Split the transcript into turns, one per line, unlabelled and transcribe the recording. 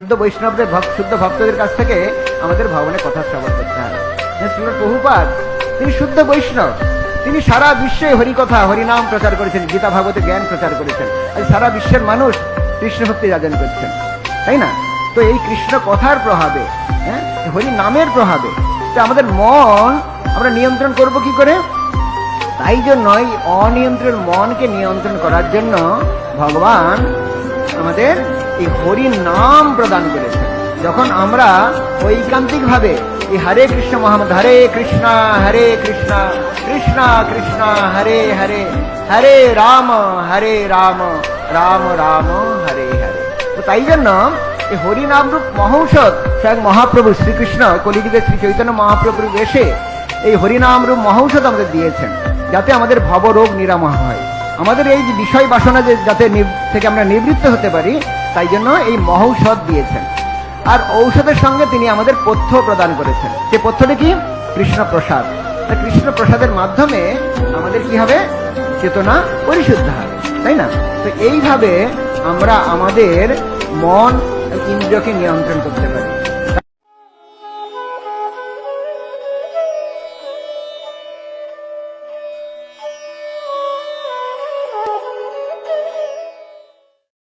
শুদ্ধ বৈষ্ণবদের শুদ্ধ ভক্তদের কাছ থেকে আমাদের ভগবানের কথা শ্রবণ করতে হবে। শ্রীল প্রভুপাদ তিনি শুদ্ধ বৈষ্ণব, তিনি সারা বিশ্বে হরিকথা হরিনাম প্রচার করেছেন, গীতা ভাগবতে জ্ঞান প্রচার করেছেন। আজ সারা বিশ্বের মানুষ কৃষ্ণ ভক্তি যাজন করছেন, তাই না? তো এই কৃষ্ণ কথার প্রভাবে, হরি নামের প্রভাবে তো আমাদের মন আমরা নিয়ন্ত্রণ করব কি করে? তাই জন্য এই অনিয়ন্ত্রণ মনকে নিয়ন্ত্রণ করার জন্য ভগবান আমাদের এই হরি নাম প্রদান করেছেন। যখন আমরা ঐকান্তিক ভাবে এই হরে কৃষ্ণ মহামন্ত্র, হরে কৃষ্ণ কৃষ্ণ কৃষ্ণ হরে হরে, হরে রাম রাম রাম হরে হরে, তো তাই জন্য এই হরি নাম রূপ মহৌষধ স্বয়ং মহাপ্রভু শ্রীকৃষ্ণ কলিযুগে শ্রী চৈতন্য মহাপ্রভু এসে এই হরিনাম রূপ মহৌষধ আমাদের দিয়েছেন, যাতে আমাদের ভবরোগ নিরাময় হয়, আমাদের এই যে বিষয় বাসনা যাতে থেকে আমরা নিবৃত্ত হতে পারি, তাই জন্য এই মহৌষধ দিয়েছেন। আর ঔষধের সঙ্গে তিনি আমাদের পথ্য প্রদান করেছেন। সে পথ্যটি কি? কৃষ্ণ প্রসাদ। কৃষ্ণ প্রসাদের মাধ্যমে আমাদের কি হবে? চেতনা পরিশুদ্ধ হবে, তাই না? তো এইভাবে আমরা আমাদের মন ইন্দ্রিয়কে নিয়ন্ত্রণ করতে পারি।